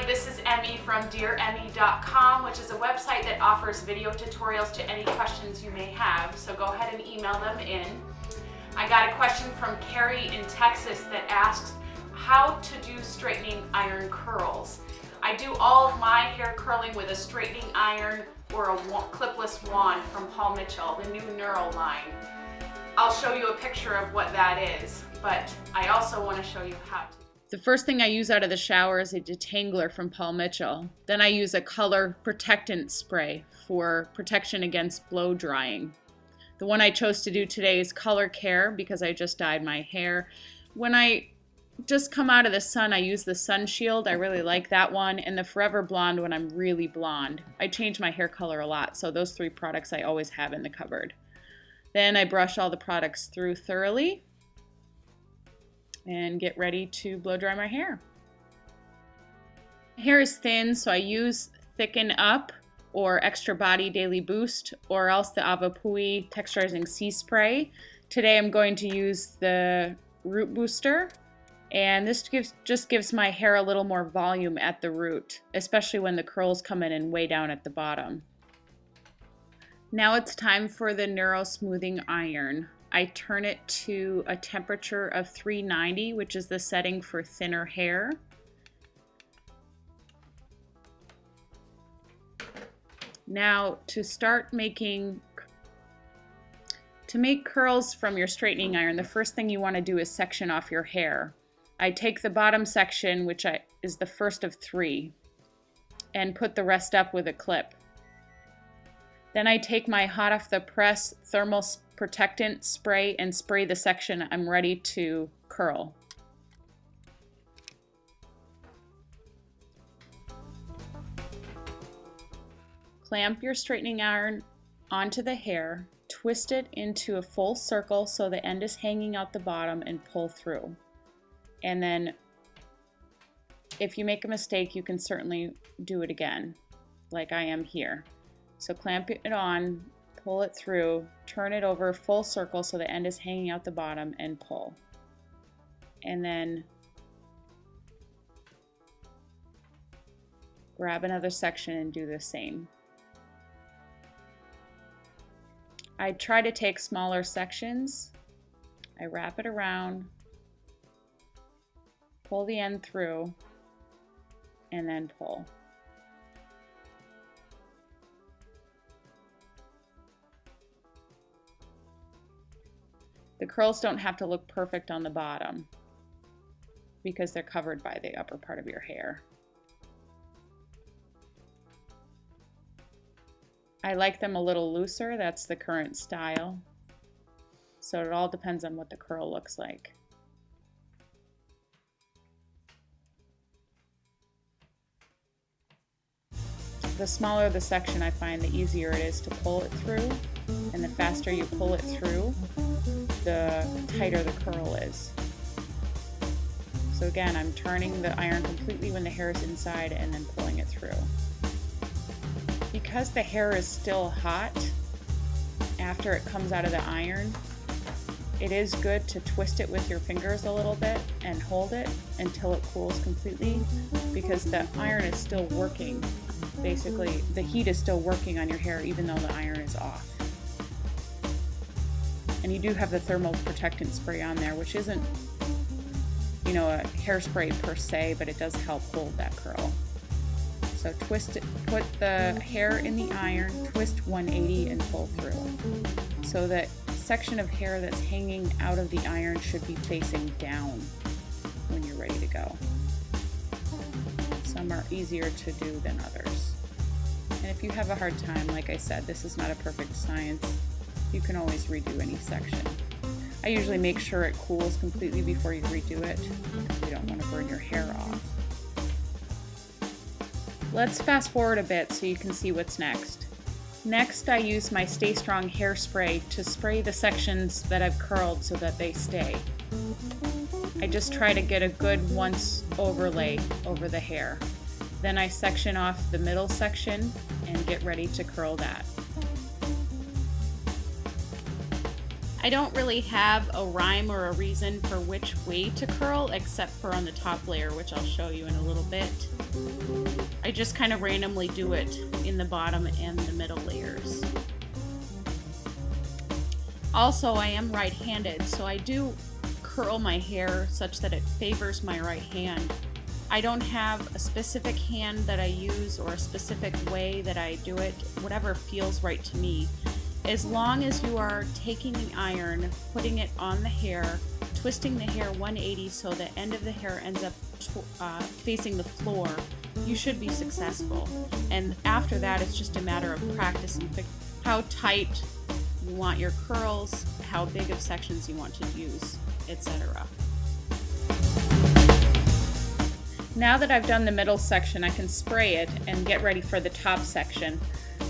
this is Emmy from dearemmy.com, which is a website that offers video tutorials to any questions you may have, so go ahead and email them in. I got a question from Carrie in Texas that asks how to do straightening iron curls. I do all of my hair curling with a straightening iron or a clipless wand from Paul Mitchell, the new Neuro line. I'll show you a picture of what that is, but I also want to show you how to. The first thing I use out of the shower is a detangler from Paul Mitchell. Then I use a color protectant spray for protection against blow drying. The one I chose to do today is Color Care because I just dyed my hair. When I just come out of the sun, I use the Sun Shield. I really like that one. And the Forever Blonde when I'm really blonde. I change my hair color a lot, so those three products I always have in the cupboard. Then I brush all the products through thoroughly and get ready to blow dry my hair. My hair is thin, so I use Thicken Up or Extra Body Daily Boost or else the Avapui Texturizing Sea Spray. Today I'm going to use the Root Booster. And this just gives my hair a little more volume at the root, especially when the curls come in and way down at the bottom. Now it's time for the Neuro Smoothing Iron. I turn it to a temperature of 390, which is the setting for thinner hair. Now to make curls from your straightening iron, the first thing you want to do is section off your hair. I take the bottom section, which is the first of 3, and put the rest up with a clip. Then I take my hot off the press thermal protectant spray and spray the section I'm ready to curl. Clamp your straightening iron onto the hair, twist it into a full circle so the end is hanging out the bottom and pull through. And then if you make a mistake, you can certainly do it again, like I am here. So clamp it on, pull it through, turn it over full circle so the end is hanging out the bottom and pull. And then grab another section and do the same. I try to take smaller sections. I wrap it around, pull the end through, and then pull. The curls don't have to look perfect on the bottom because they're covered by the upper part of your hair. I like them a little looser, that's the current style. So it all depends on what the curl looks like. The smaller the section, I find the easier it is to pull it through, and the faster you pull it through, the tighter the curl is. So again, I'm turning the iron completely when the hair is inside and then pulling it through. Because the hair is still hot after it comes out of the iron, it is good to twist it with your fingers a little bit and hold it until it cools completely, because the iron is still working. Basically, the heat is still working on your hair even though the iron is off. And you do have the thermal protectant spray on there, which isn't, a hairspray per se, but it does help hold that curl. So twist it, put the hair in the iron, twist 180 and pull through. So that section of hair that's hanging out of the iron should be facing down when you're ready to go. Some are easier to do than others. And if you have a hard time, like I said, this is not a perfect science. You can always redo any section. I usually make sure it cools completely before you redo it, because you don't want to burn your hair off. Let's fast forward a bit so you can see what's next. Next, I use my Stay Strong hairspray to spray the sections that I've curled so that they stay. I just try to get a good once overlay over the hair. Then I section off the middle section and get ready to curl that. I don't really have a rhyme or a reason for which way to curl except for on the top layer, which I'll show you in a little bit. I just kind of randomly do it in the bottom and the middle layers. Also, I am right-handed, so I do curl my hair such that it favors my right hand. I don't have a specific hand that I use or a specific way that I do it, whatever feels right to me. As long as you are taking the iron, putting it on the hair, twisting the hair 180 so the end of the hair ends up facing the floor, you should be successful. And after that, it's just a matter of practice and how tight you want your curls, how big of sections you want to use, etc. Now that I've done the middle section, I can spray it and get ready for the top section.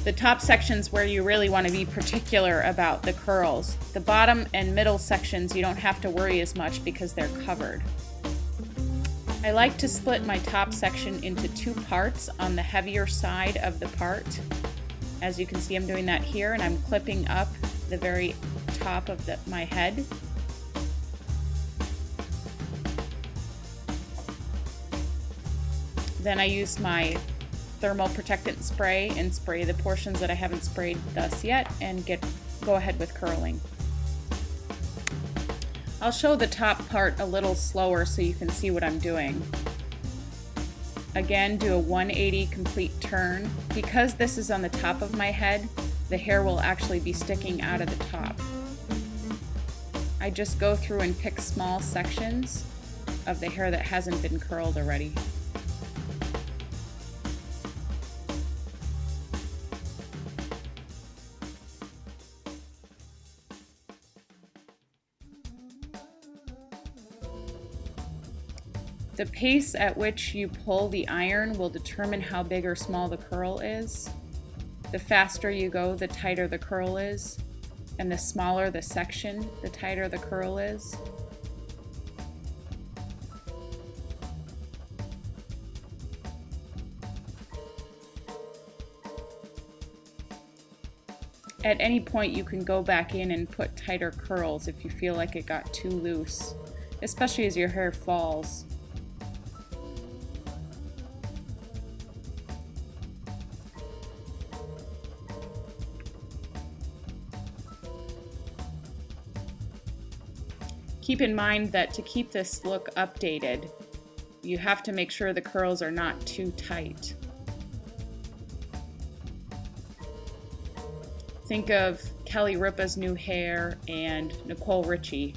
The top section's where you really want to be particular about the curls. The bottom and middle sections you don't have to worry as much because they're covered. I like to split my top section into two parts on the heavier side of the part. As you can see, I'm doing that here, and I'm clipping up the very top of my head. Then I use my thermal protectant spray and spray the portions that I haven't sprayed thus yet and go ahead with curling. I'll show the top part a little slower so you can see what I'm doing. Again, do a 180 complete turn. Because this is on the top of my head, the hair will actually be sticking out of the top. I just go through and pick small sections of the hair that hasn't been curled already. The pace at which you pull the iron will determine how big or small the curl is. The faster you go, the tighter the curl is, and the smaller the section, the tighter the curl is. At any point you can go back in and put tighter curls if you feel like it got too loose, especially as your hair falls. Keep in mind that to keep this look updated, you have to make sure the curls are not too tight. Think of Kelly Ripa's new hair and Nicole Richie.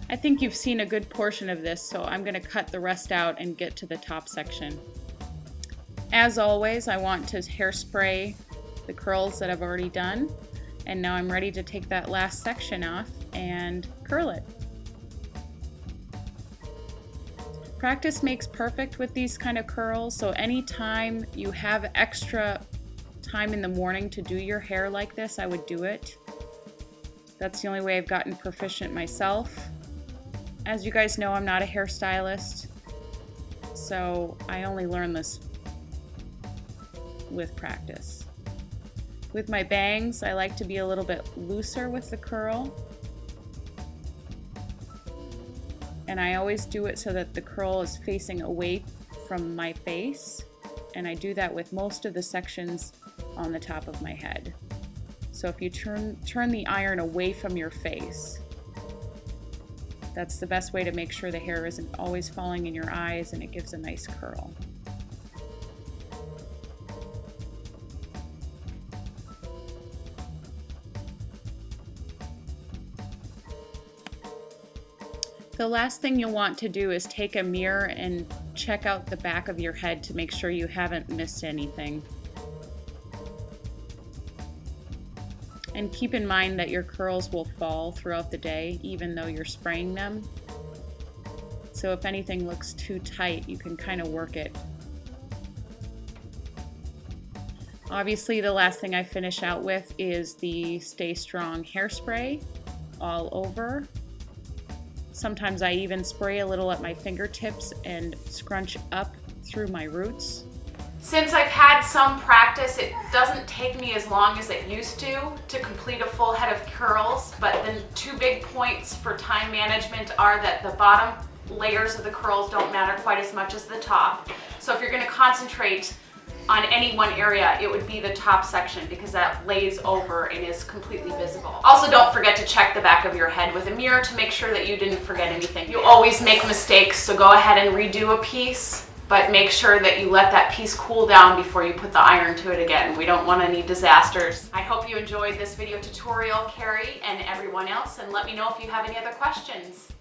I think you've seen a good portion of this, so I'm going to cut the rest out and get to the top section. As always, I want to hairspray the curls that I've already done, and now I'm ready to take that last section off and curl it. Practice makes perfect with these kind of curls, so anytime you have extra time in the morning to do your hair like this, I would do it. That's the only way I've gotten proficient myself. As you guys know, I'm not a hairstylist, so I only learned this with practice. With my bangs, I like to be a little bit looser with the curl. And I always do it so that the curl is facing away from my face. And I do that with most of the sections on the top of my head. So if you turn the iron away from your face, that's the best way to make sure the hair isn't always falling in your eyes and it gives a nice curl. The last thing you'll want to do is take a mirror and check out the back of your head to make sure you haven't missed anything. And keep in mind that your curls will fall throughout the day even though you're spraying them. So if anything looks too tight, you can kind of work it. Obviously, the last thing I finish out with is the Stay Strong hairspray all over. Sometimes I even spray a little at my fingertips and scrunch up through my roots. Since I've had some practice, it doesn't take me as long as it used to complete a full head of curls, but the two big points for time management are that the bottom layers of the curls don't matter quite as much as the top. So if you're going to concentrate on any one area, it would be the top section because that lays over and is completely visible. Also, don't forget to check the back of your head with a mirror to make sure that you didn't forget anything. You always make mistakes, so go ahead and redo a piece, but make sure that you let that piece cool down before you put the iron to it again. We don't want any disasters. I hope you enjoyed this video tutorial, Carrie and everyone else, and let me know if you have any other questions.